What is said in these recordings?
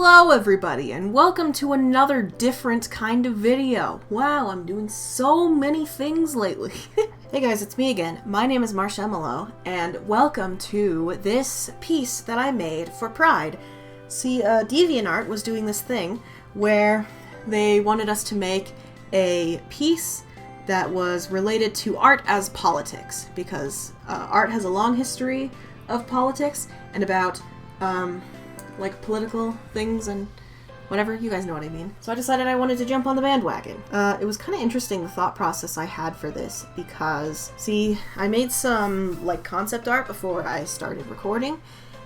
Hello everybody, and welcome to another different kind of video. Wow, I'm doing so many things lately. Hey guys, it's me again. My name is Marshemillow, and welcome to this piece that I made for Pride. See, DeviantArt was doing this thing where they wanted us to make a piece that was related to art as politics, because art has a long history of politics and about like political things and whatever, you guys know what I mean. So I decided I wanted to jump on the bandwagon. It was kind of interesting, the thought process I had for this, because, see, I made some, like, concept art before I started recording,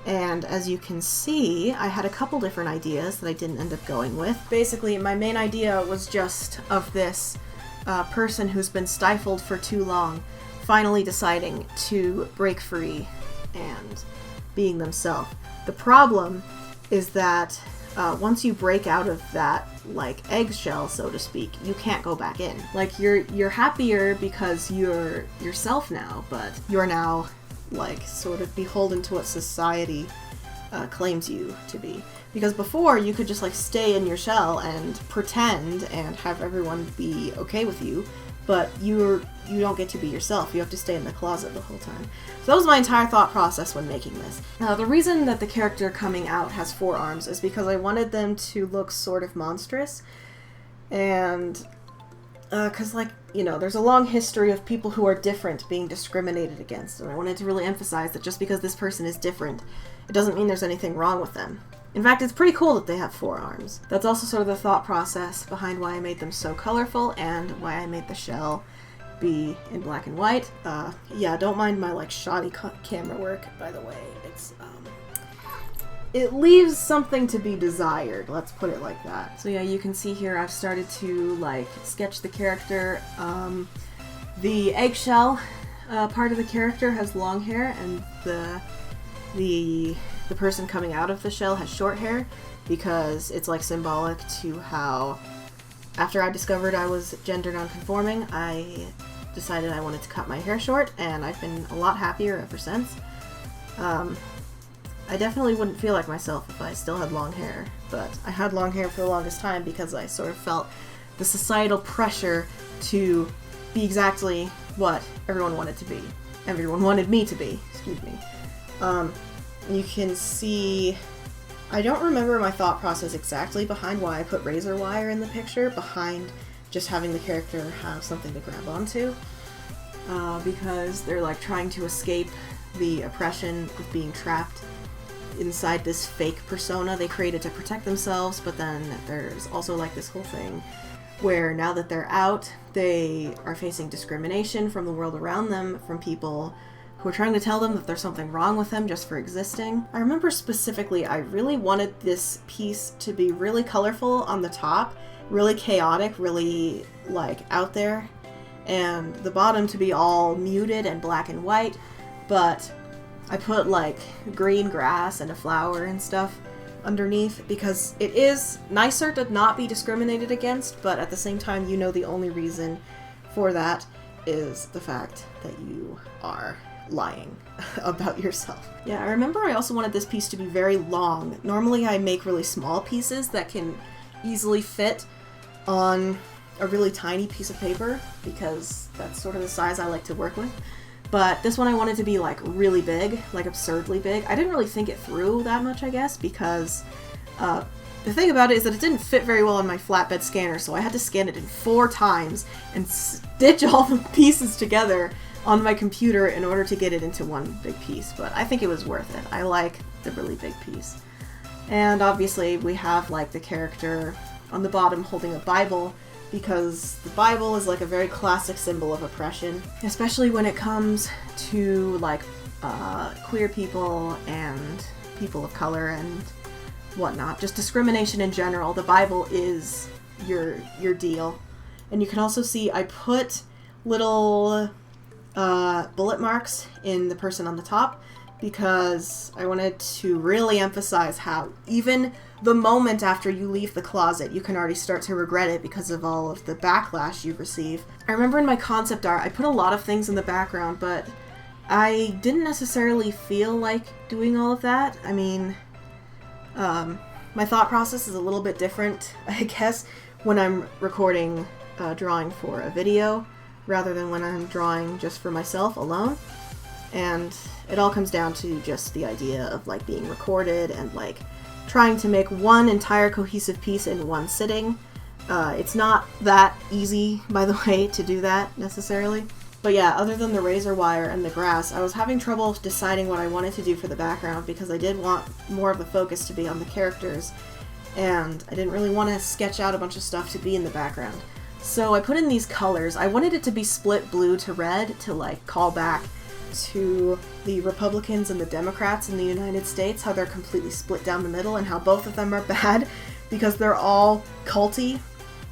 and as you can see, I had a couple different ideas that I didn't end up going with. Basically, my main idea was just of this person who's been stifled for too long, finally deciding to break free and being themselves. The problem is that once you break out of that, like, eggshell, so to speak, you can't go back in. Like, you're happier because you're yourself now, but you're now, like, sort of beholden to what society claims you to be. Because before, you could just, like, stay in your shell and pretend and have everyone be okay with you, but you don't get to be yourself. You have to stay in the closet the whole time. So that was my entire thought process when making this. Now, the reason that the character coming out has 4 arms is because I wanted them to look sort of monstrous. And, because, like, you know, there's a long history of people who are different being discriminated against. And I wanted to really emphasize that just because this person is different, it doesn't mean there's anything wrong with them. In fact, it's pretty cool that they have 4 arms. That's also sort of the thought process behind why I made them so colorful and why I made the shell be in black and white. Yeah, don't mind my, like, shoddy camera work, by the way. It's, it leaves something to be desired, let's put it like that. So yeah, you can see here I've started to, like, sketch the character. The eggshell part of the character has long hair, and the person coming out of the shell has short hair, because it's, like, symbolic to how, after I discovered I was gender nonconforming, I decided I wanted to cut my hair short, and I've been a lot happier ever since. I definitely wouldn't feel like myself if I still had long hair, but I had long hair for the longest time because I sort of felt the societal pressure to be exactly what everyone wanted to be. Everyone wanted me to be, excuse me. You can see, I don't remember my thought process exactly behind why I put razor wire in the picture, behind just having the character have something to grab onto, because they're, like, trying to escape the oppression of being trapped inside this fake persona they created to protect themselves. But then there's also, like, this whole thing where now that they're out, they are facing discrimination from the world around them, from people who are trying to tell them that there's something wrong with them just for existing. I remember specifically I really wanted this piece to be really colorful on the top, really chaotic, really, like, out there, and the bottom to be all muted and black and white, but I put, like, green grass and a flower and stuff underneath because it is nicer to not be discriminated against, but at the same time, you know, the only reason for that is the fact that you are lying about yourself. Yeah, I remember I also wanted this piece to be very long. Normally I make really small pieces that can easily fit on a really tiny piece of paper because that's sort of the size I like to work with. But this one I wanted to be, like, really big, like, absurdly big. I didn't really think it through that much, I guess, because the thing about it is that it didn't fit very well on my flatbed scanner, so I had to scan it in 4 times and stitch all the pieces together on my computer in order to get it into one big piece. But I think it was worth it. I like the really big piece. And obviously we have, like, the character on the bottom holding a Bible, because the Bible is, like, a very classic symbol of oppression, especially when it comes to, like, queer people and people of color and whatnot. Just discrimination in general. The Bible is your deal. And you can also see I put little bullet marks in the person on the top because I wanted to really emphasize how even the moment after you leave the closet, you can already start to regret it because of all of the backlash you receive. I remember in my concept art, I put a lot of things in the background, but I didn't necessarily feel like doing all of that. I mean, my thought process is a little bit different, I guess, when I'm recording drawing for a video rather than when I'm drawing just for myself alone. And it all comes down to just the idea of like being recorded and like trying to make one entire cohesive piece in one sitting. It's not that easy, by the way, to do that necessarily. But yeah, other than the razor wire and the grass, I was having trouble deciding what I wanted to do for the background because I did want more of the focus to be on the characters, and I didn't really want to sketch out a bunch of stuff to be in the background. So I put in these colors. I wanted it to be split blue to red to like call back to the Republicans and the Democrats in the United States, how they're completely split down the middle and how both of them are bad because they're all culty,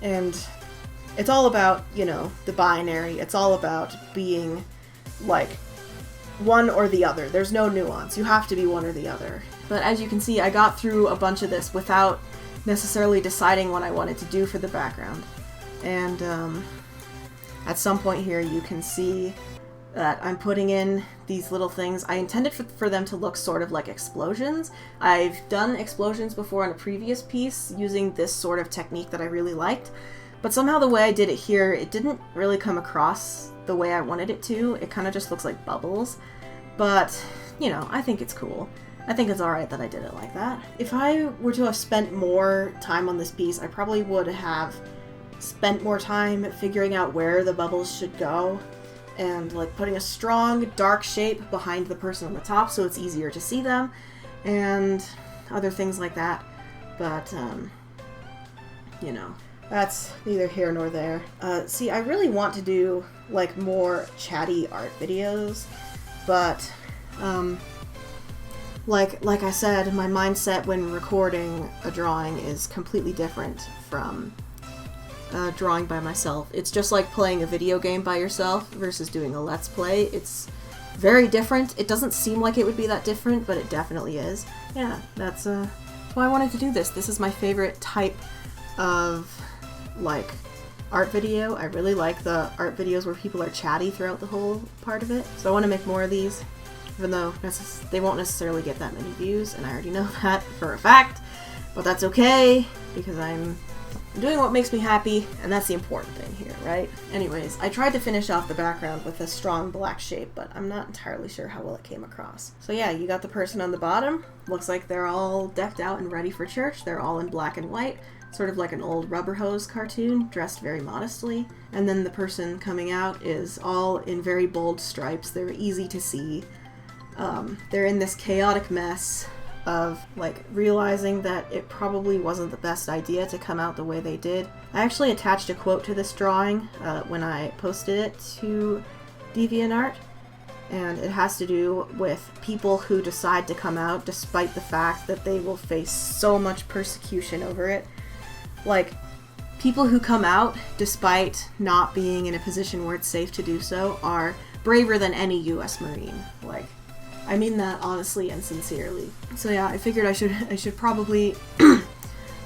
and it's all about, you know, the binary. It's all about being like one or the other. There's no nuance. You have to be one or the other. But as you can see, I got through a bunch of this without necessarily deciding what I wanted to do for the background. And at some point here you can see that I'm putting in these little things. I intended for them to look sort of like explosions. I've done explosions before on a previous piece using this sort of technique that I really liked, but somehow the way I did it here, it didn't really come across the way I wanted it to. It kind of just looks like bubbles, but you know, I think it's cool. I think it's alright that I did it like that. If I were to have spent more time on this piece, I probably would have spent more time figuring out where the bubbles should go and like putting a strong dark shape behind the person on the top so it's easier to see them and other things like that. But you know, that's neither here nor there. See, I really want to do like more chatty art videos, but like I said, my mindset when recording a drawing is completely different from drawing by myself. It's just like playing a video game by yourself versus doing a Let's Play. It's very different. It doesn't seem like it would be that different, but it definitely is. Yeah, that's why I wanted to do this. This is my favorite type of like art video. I really like the art videos where people are chatty throughout the whole part of it. So I want to make more of these, even though they won't necessarily get that many views, and I already know that for a fact, but that's okay because I'm doing what makes me happy, and that's the important thing here, right? Anyways, I tried to finish off the background with a strong black shape, but I'm not entirely sure how well it came across. So yeah, you got the person on the bottom. Looks like they're all decked out and ready for church. They're all in black and white, sort of like an old Rubber Hose cartoon, dressed very modestly. And then the person coming out is all in very bold stripes. They're easy to see. They're in this chaotic mess of like realizing that it probably wasn't the best idea to come out the way they did. I actually attached a quote to this drawing when I posted it to DeviantArt, and it has to do with people who decide to come out despite the fact that they will face so much persecution over it. Like, people who come out despite not being in a position where it's safe to do so are braver than any US Marine. Like, I mean that honestly and sincerely. So yeah, I figured I should probably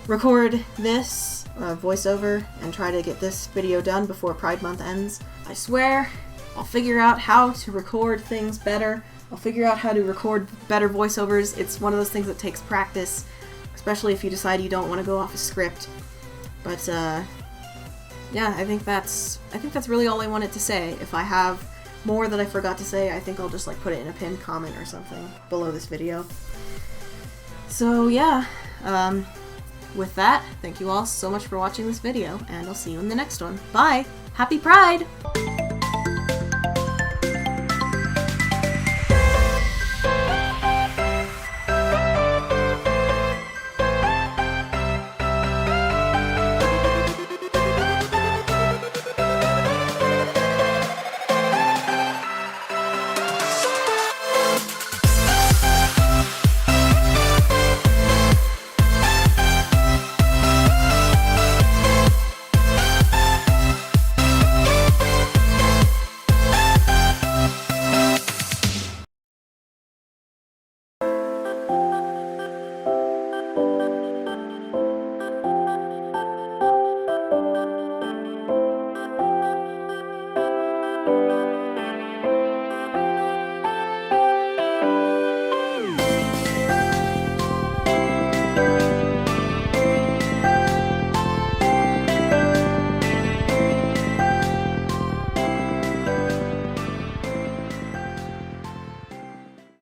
record this voiceover and try to get this video done before Pride Month ends. I swear, I'll figure out how to record things better. I'll figure out how to record better voiceovers. It's one of those things that takes practice, especially if you decide you don't want to go off a script. But yeah, I think that's really all I wanted to say. If I have more that I forgot to say, I think I'll just like put it in a pinned comment or something below this video. So yeah, with that, thank you all so much for watching this video, and I'll see you in the next one. Bye! Happy Pride!